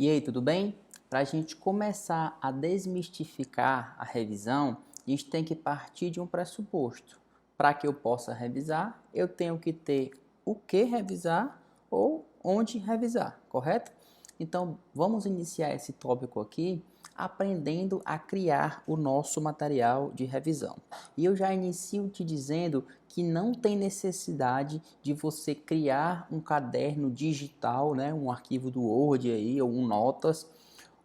E aí, tudo bem? Para a gente começar a desmistificar a revisão, a gente tem que partir de um pressuposto. Para que eu possa revisar, eu tenho que ter o que revisar ou onde revisar, correto? Então, vamos iniciar esse tópico aqui aprendendo a criar o nosso material de revisão. E eu já inicio te dizendo que não tem necessidade de você criar um caderno digital, né, um arquivo do Word aí, ou um Notas,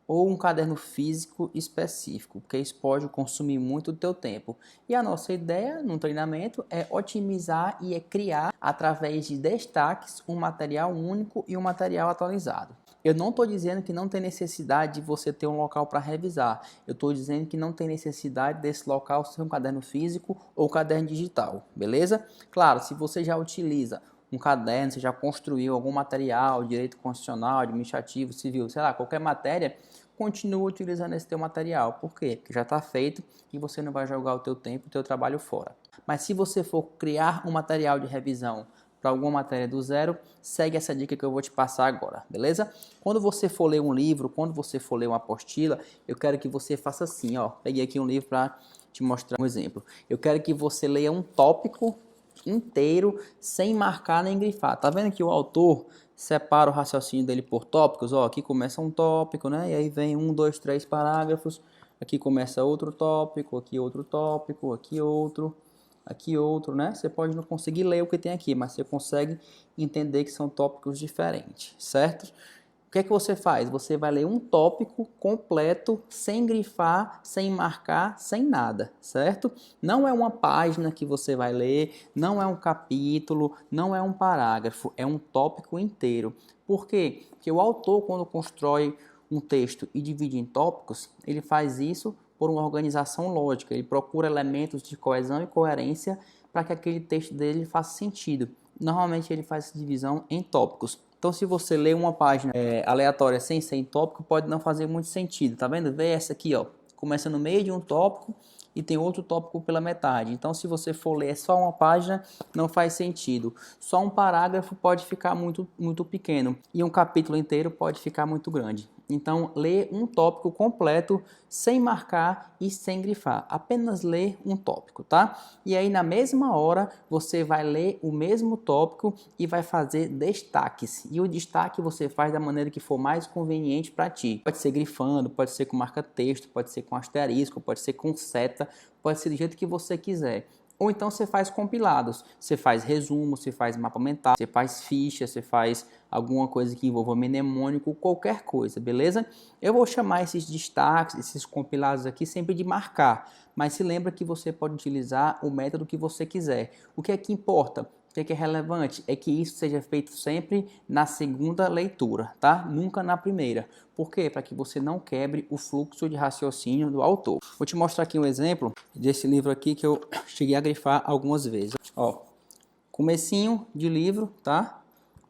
ou um caderno físico específico, porque isso pode consumir muito do teu tempo. E a nossa ideia no treinamento é otimizar e criar, através de destaques, um material único e um material atualizado. Eu não estou dizendo que não tem necessidade de você ter um local para revisar. Eu estou dizendo que não tem necessidade desse local ser um caderno físico ou um caderno digital, beleza? Claro, se você já utiliza um caderno, você já construiu algum material, direito constitucional, administrativo, civil, sei lá, qualquer matéria, continua utilizando esse teu material. Por quê? Porque já está feito e você não vai jogar o teu tempo, o teu trabalho fora. Mas se você for criar um material de revisão para alguma matéria do zero, segue essa dica que eu vou te passar agora, beleza? Quando você for ler um livro, quando você for ler uma apostila, eu quero que você faça assim, ó. Peguei aqui um livro para te mostrar um exemplo. Eu quero que você leia um tópico inteiro, sem marcar nem grifar. Tá vendo que o autor separa o raciocínio dele por tópicos? Ó, aqui começa um tópico, né? E aí vem 1, 2, 3 parágrafos. Aqui começa outro tópico, aqui outro, né? Você pode não conseguir ler o que tem aqui, mas você consegue entender que são tópicos diferentes, certo? O que é que você faz? Você vai ler um tópico completo, sem grifar, sem marcar, sem nada, certo? Não é uma página que você vai ler, não é um capítulo, não é um parágrafo, é um tópico inteiro. Por quê? Porque o autor, quando constrói um texto e divide em tópicos, ele faz isso por uma organização lógica. Ele procura elementos de coesão e coerência para que aquele texto dele faça sentido. Normalmente ele faz essa divisão em tópicos. Então, se você lê uma página aleatória sem ser em tópico, pode não fazer muito sentido. Tá vendo? Vê essa aqui, ó. Começa no meio de um tópico e tem outro tópico pela metade. Então, se você for ler só uma página, não faz sentido. Só um parágrafo pode ficar muito pequeno e um capítulo inteiro pode ficar muito grande. Então, lê um tópico completo, sem marcar e sem grifar. Apenas lê um tópico, tá? E aí, na mesma hora, você vai ler o mesmo tópico e vai fazer destaques. E o destaque você faz da maneira que for mais conveniente para ti. Pode ser grifando, pode ser com marca-texto, pode ser com asterisco, pode ser com seta, pode ser do jeito que você quiser. Ou então você faz compilados, você faz resumo, você faz mapa mental, você faz ficha, você faz alguma coisa que envolva mnemônico, qualquer coisa, beleza? Eu vou chamar esses destaques, esses compilados aqui sempre de marcar, mas se lembra que você pode utilizar o método que você quiser. O que é que importa? O que é relevante é que isso seja feito sempre na segunda leitura, tá? Nunca na primeira. Por quê? Para que você não quebre o fluxo de raciocínio do autor. Vou te mostrar aqui um exemplo desse livro aqui que eu cheguei a grifar algumas vezes. Ó, comecinho de livro, tá?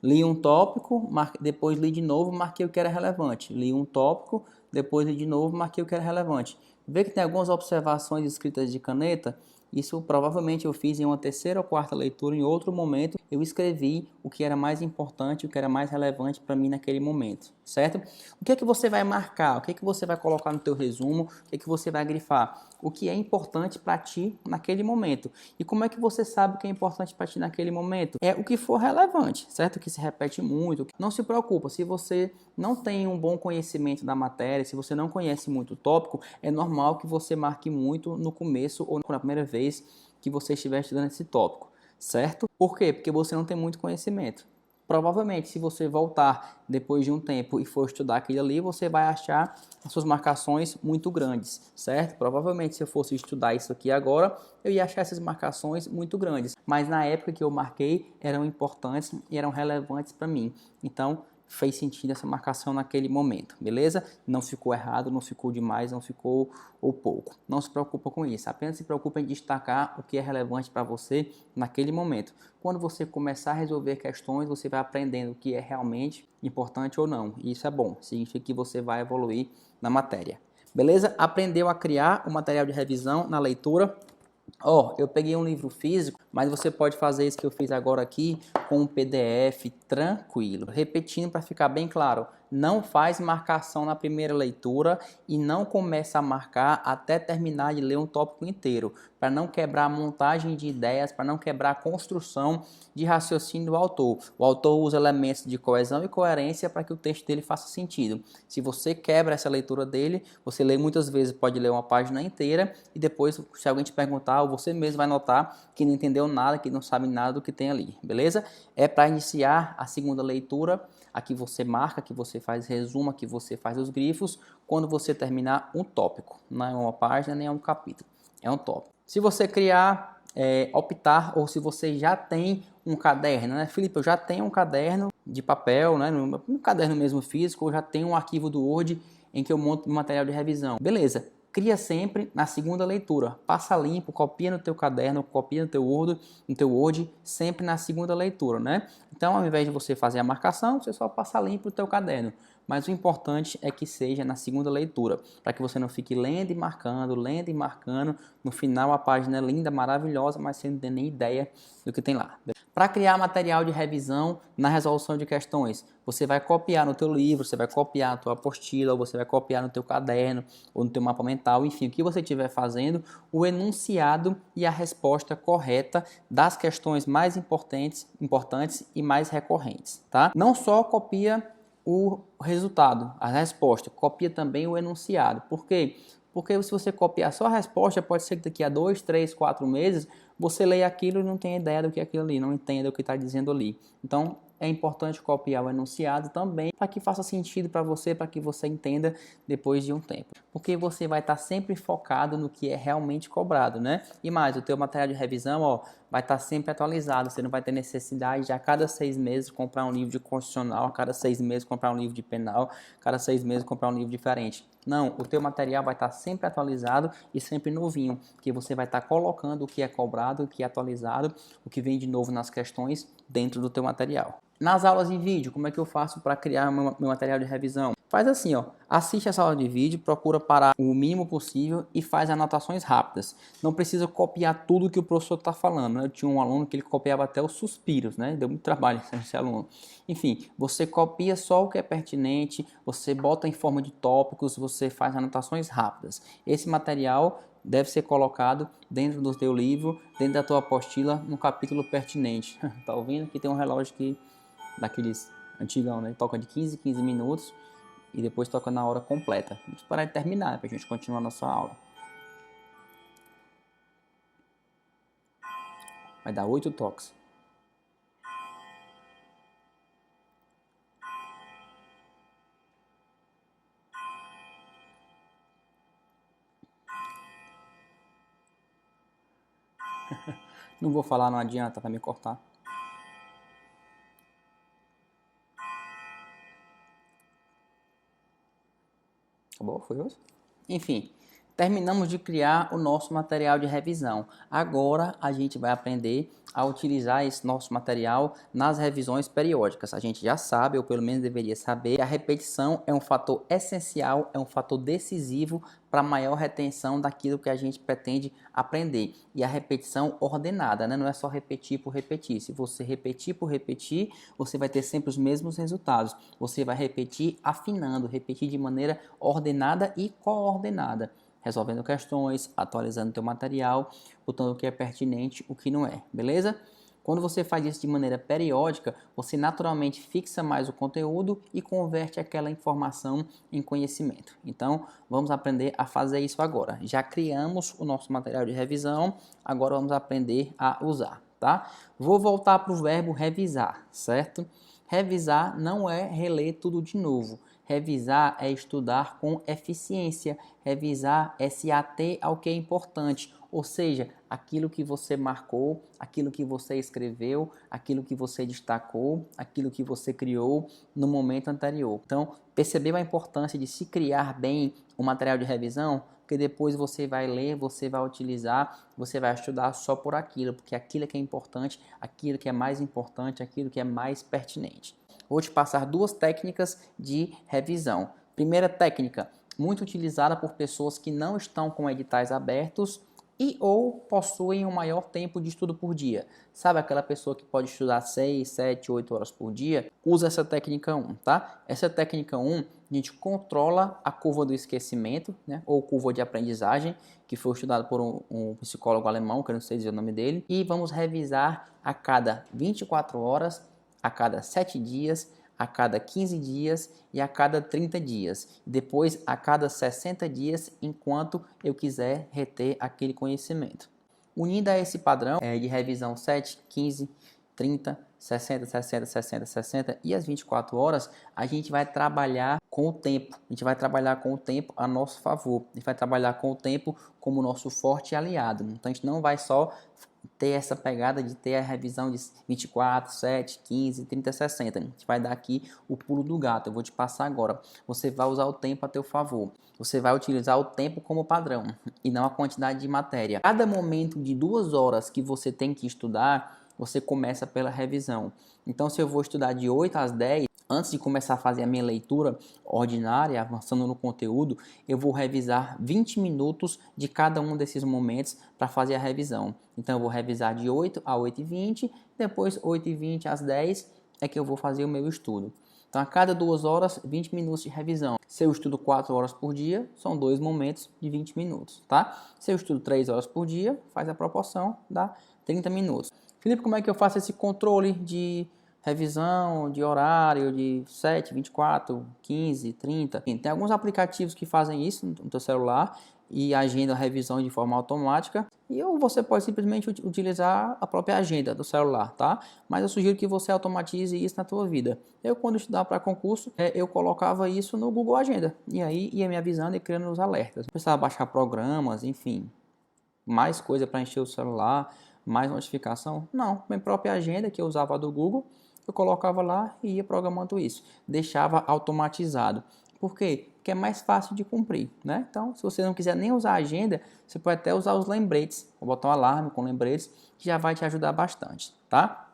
Li um tópico, depois li de novo, marquei o que era relevante. Li um tópico, depois li de novo, marquei o que era relevante. Vê que tem algumas observações escritas de caneta. Isso provavelmente eu fiz em uma terceira ou quarta leitura, em outro momento eu escrevi o que era mais importante, o que era mais relevante para mim naquele momento, certo? O que é que você vai marcar? O que é que você vai colocar no teu resumo? O que é que você vai grifar? O que é importante para ti naquele momento. E como é que você sabe o que é importante para ti naquele momento? É o que for relevante, certo? Que se repete muito. Não se preocupa, se você não tem um bom conhecimento da matéria, se você não conhece muito o tópico, é normal que você marque muito no começo ou na primeira vez que você estiver estudando esse tópico, certo? Por quê? Porque você não tem muito conhecimento. Provavelmente, se você voltar depois de um tempo e for estudar aquilo ali, você vai achar as suas marcações muito grandes, certo? Provavelmente, se eu fosse estudar isso aqui agora, eu ia achar essas marcações muito grandes. Mas na época que eu marquei, eram importantes e eram relevantes para mim. Então, fez sentido essa marcação naquele momento, beleza? Não ficou errado, não ficou demais, não ficou ou pouco. Não se preocupa com isso, apenas se preocupa em destacar o que é relevante para você naquele momento. Quando você começar a resolver questões, você vai aprendendo o que é realmente importante ou não. E isso é bom, significa que você vai evoluir na matéria. Beleza? Aprendeu a criar o material de revisão na leitura? Ó, eu peguei um livro físico, mas você pode fazer isso que eu fiz agora aqui com um PDF tranquilo. Repetindo para ficar bem claro, não faz marcação na primeira leitura e não começa a marcar até terminar de ler um tópico inteiro, para não quebrar a montagem de ideias, para não quebrar a construção de raciocínio do autor. O autor usa elementos de coesão e coerência para que o texto dele faça sentido. Se você quebra essa leitura dele, você lê muitas vezes, pode ler uma página inteira e depois, se alguém te perguntar, ou você mesmo vai notar que não entendeu nada, que não sabe nada do que tem ali, beleza? É para iniciar a segunda leitura, aqui você marca, que você faz resumo, que você faz os grifos, quando você terminar um tópico. Não é uma página, nem é um capítulo, é um tópico. Se você criar, optar, ou se você já tem um caderno, né? Felipe, eu já tenho um caderno de papel, né? Um caderno mesmo físico, eu já tenho um arquivo do Word em que eu monto meu material de revisão. Beleza, cria sempre na segunda leitura. Passa limpo, copia no teu caderno, copia no teu Word, sempre na segunda leitura, né? Então, ao invés de você fazer a marcação, você só passa limpo no teu caderno. Mas o importante é que seja na segunda leitura, para que você não fique lendo e marcando. No final a página é linda, maravilhosa, mas você não tem nem ideia do que tem lá. Para criar material de revisão na resolução de questões, você vai copiar no teu livro, você vai copiar na tua apostila, ou você vai copiar no teu caderno, ou no teu mapa mental, enfim, o que você estiver fazendo, o enunciado e a resposta correta das questões mais importantes e mais recorrentes, tá? Não só copia o resultado, a resposta, copia também o enunciado. Por quê? Porque se você copiar só a resposta, pode ser que daqui a 2, 3, 4 meses você leia aquilo e não tenha ideia do que é aquilo ali, não entenda o que está dizendo ali. Então, é importante copiar o enunciado também para que faça sentido para você, para que você entenda depois de um tempo. Porque você vai estar sempre focado no que é realmente cobrado, né? E mais, o teu material de revisão, ó, vai estar sempre atualizado. Você não vai ter necessidade de a cada 6 meses comprar um livro de constitucional, a cada 6 meses comprar um livro de penal, a cada 6 meses comprar um livro diferente. Não, o teu material vai estar sempre atualizado e sempre novinho, que você vai estar colocando o que é cobrado, o que é atualizado, o que vem de novo nas questões dentro do teu material. Nas aulas em vídeo, como é que eu faço para criar meu material de revisão? Faz assim, ó, assiste essa aula de vídeo, procura parar o mínimo possível e faz anotações rápidas. Não precisa copiar tudo que o professor está falando, né? Eu tinha um aluno que ele copiava até os suspiros, né? Deu muito trabalho esse aluno. Enfim, você copia só o que é pertinente, você bota em forma de tópicos, você faz anotações rápidas. Esse material deve ser colocado dentro do teu livro, dentro da tua apostila, no capítulo pertinente. Tá ouvindo? Aqui tem um relógio que daqueles antigão, né? Toca de 15 em 15 minutos e depois toca na hora completa. Vamos parar de terminar para a gente continuar a nossa aula. Vai dar 8 toques. Não vou falar, não adianta, vai me cortar. Acabou? Foi hoje? Enfim, terminamos de criar o nosso material de revisão. Agora a gente vai aprender a utilizar esse nosso material nas revisões periódicas. A gente já sabe, ou pelo menos deveria saber, que a repetição é um fator essencial, é um fator decisivo para maior retenção daquilo que a gente pretende aprender. E a repetição ordenada, né? Não é só repetir por repetir. Se você repetir por repetir, você vai ter sempre os mesmos resultados. Você vai repetir afinando, repetir de maneira ordenada e coordenada, resolvendo questões, atualizando teu material, botando o que é pertinente, o que não é, beleza? Quando você faz isso de maneira periódica, você naturalmente fixa mais o conteúdo e converte aquela informação em conhecimento. Então, vamos aprender a fazer isso agora. Já criamos o nosso material de revisão, agora vamos aprender a usar, tá? Vou voltar para o verbo revisar, certo? Revisar não é reler tudo de novo. Revisar é estudar com eficiência. Revisar é se ater ao que é importante, ou seja, aquilo que você marcou, aquilo que você escreveu, aquilo que você destacou, aquilo que você criou no momento anterior. Então, percebeu a importância de se criar bem o material de revisão? Porque depois você vai ler, você vai utilizar, você vai estudar só por aquilo, porque aquilo que é importante, aquilo que é mais importante, aquilo que é mais pertinente. Vou te passar 2 técnicas de revisão. Primeira técnica, muito utilizada por pessoas que não estão com editais abertos e ou possuem um maior tempo de estudo por dia. Sabe aquela pessoa que pode estudar 6, 7, 8 horas por dia? Usa essa técnica 1, tá? Essa técnica 1, a gente controla a curva do esquecimento, né? Ou curva de aprendizagem, que foi estudado por um psicólogo alemão, que eu não sei dizer o nome dele, e vamos revisar a cada 24 horas, a cada 7 dias, a cada 15 dias e a cada 30 dias. Depois, a cada 60 dias, enquanto eu quiser reter aquele conhecimento. Unindo a esse padrão de revisão 7, 15, 30, 60, 60, 60, 60 e as 24 horas, a gente vai trabalhar com o tempo. A gente vai trabalhar com o tempo a nosso favor. A gente vai trabalhar com o tempo como nosso forte aliado. Então, a gente não vai só ter essa pegada de ter a revisão de 24, 7, 15, 30, 60. A gente vai dar aqui o pulo do gato. Eu vou te passar agora. Você vai usar o tempo a teu favor. Você vai utilizar o tempo como padrão e não a quantidade de matéria. Cada momento de 2 horas que você tem que estudar, você começa pela revisão. Então, se eu vou estudar de 8 às 10, antes de começar a fazer a minha leitura ordinária, avançando no conteúdo, eu vou revisar 20 minutos de cada um desses momentos para fazer a revisão. Então, eu vou revisar de 8 a 8h20, depois 8h20 às 10 é que eu vou fazer o meu estudo. Então, a cada 2 horas, 20 minutos de revisão. Se eu estudo 4 horas por dia, são 2 momentos de 20 minutos, tá? Se eu estudo 3 horas por dia, faz a proporção, dá 30 minutos. Felipe, como é que eu faço esse controle de revisão, de horário, de 7, 24, 15, 30? Tem alguns aplicativos que fazem isso no teu celular e agendam a revisão de forma automática. Ou você pode simplesmente utilizar a própria agenda do celular, tá? Mas eu sugiro que você automatize isso na tua vida. Eu, quando estudava para concurso, eu colocava isso no Google Agenda. E aí ia me avisando e criando os alertas. Eu precisava baixar programas, enfim, mais coisa para encher o celular, mais notificação. Não, minha própria agenda que eu usava do Google, eu colocava lá e ia programando isso. Deixava automatizado. Por quê? Porque é mais fácil de cumprir, né? Então, se você não quiser nem usar a agenda, você pode até usar os lembretes. Vou botar um alarme com lembretes, que já vai te ajudar bastante, tá?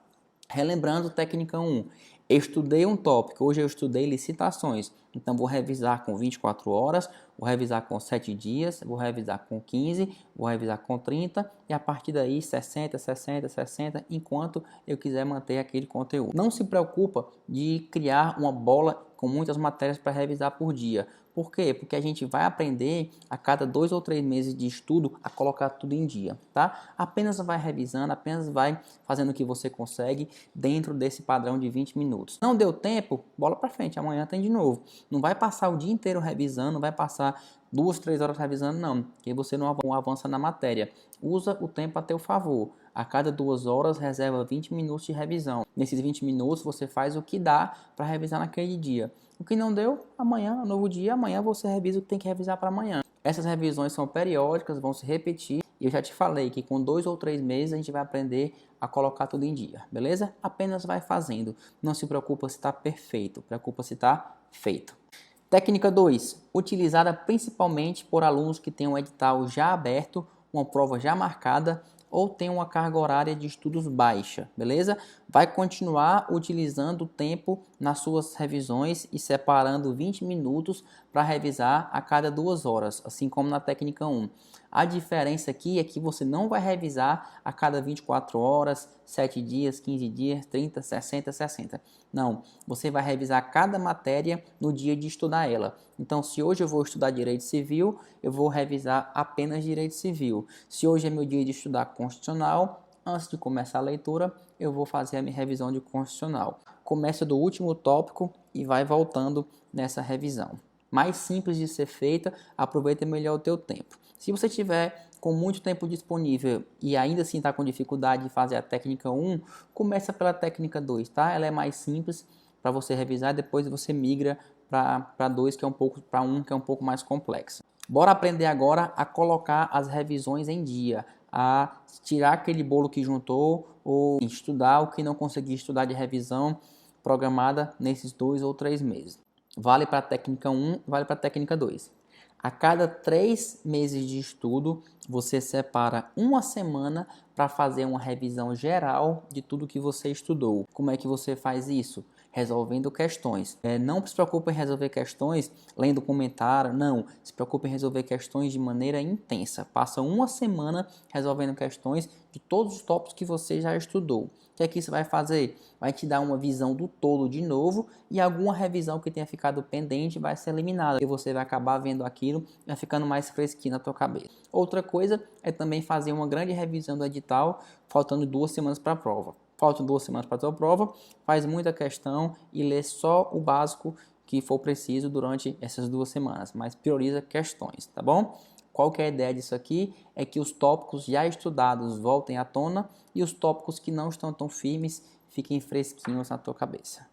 Relembrando, técnica 1. Eu estudei um tópico, hoje eu estudei licitações. Então, vou revisar com 24 horas, vou revisar com 7 dias, vou revisar com 15, vou revisar com 30 e a partir daí 60, 60, 60, enquanto eu quiser manter aquele conteúdo. Não se preocupa de criar uma bola com muitas matérias para revisar por dia. Por quê? Porque a gente vai aprender a cada 2 ou 3 meses de estudo a colocar tudo em dia, tá? Apenas vai revisando, apenas vai fazendo o que você consegue dentro desse padrão de 20 minutos. Não deu tempo? Bola para frente, amanhã tem de novo. Não vai passar o dia inteiro revisando, não vai passar 2, 3 horas revisando, não, porque você não avança na matéria. Usa o tempo a teu favor. A cada 2 horas, reserva 20 minutos de revisão. Nesses 20 minutos, você faz o que dá para revisar naquele dia. O que não deu, amanhã, novo dia, amanhã você revisa o que tem que revisar para amanhã. Essas revisões são periódicas, vão se repetir. E eu já te falei que com 2 ou 3 meses a gente vai aprender a colocar tudo em dia, beleza? Apenas vai fazendo. Não se preocupa se está perfeito, preocupa se está feito. Técnica 2, utilizada principalmente por alunos que têm um edital já aberto, uma prova já marcada ou tem uma carga horária de estudos baixa, beleza? Vai continuar utilizando o tempo nas suas revisões e separando 20 minutos para revisar a cada 2 horas, assim como na técnica 1. A diferença aqui é que você não vai revisar a cada 24 horas, 7 dias, 15 dias, 30, 60, 60. Não, você vai revisar cada matéria no dia de estudar ela. Então, se hoje eu vou estudar Direito Civil, eu vou revisar apenas Direito Civil. Se hoje é meu dia de estudar Constitucional, antes de começar a leitura, eu vou fazer a minha revisão de Constitucional. Começa do último tópico e vai voltando nessa revisão. Mais simples de ser feita, aproveita melhor o teu tempo. Se você tiver com muito tempo disponível e ainda assim está com dificuldade de fazer a técnica 1, começa pela técnica 2, tá? Ela é mais simples para você revisar, depois você migra para 2, que é um pouco, para 1, que é um pouco mais complexa. Bora aprender agora a colocar as revisões em dia, a tirar aquele bolo que juntou ou estudar o que não consegui estudar de revisão programada nesses 2 ou 3 meses. Vale para a técnica 1, vale para a técnica 2. A cada 3 meses de estudo, você separa uma semana para fazer uma revisão geral de tudo que você estudou. Como é que você faz isso? resolvendo questões. Não se preocupe em resolver questões lendo comentário, não. Se preocupe em resolver questões de maneira intensa. Passa uma semana resolvendo questões de todos os tópicos que você já estudou. O que é que isso vai fazer? Vai te dar uma visão do todo de novo e alguma revisão que tenha ficado pendente vai ser eliminada. E você vai acabar vendo aquilo e vai ficando mais fresquinho na tua cabeça. Outra coisa é também fazer uma grande revisão do edital, faltando 2 semanas para a prova. Faltam 2 semanas para a tua prova, faz muita questão e lê só o básico que for preciso durante essas 2 semanas, mas prioriza questões, tá bom? Qual que é a ideia disso aqui? É que os tópicos já estudados voltem à tona e os tópicos que não estão tão firmes fiquem fresquinhos na tua cabeça.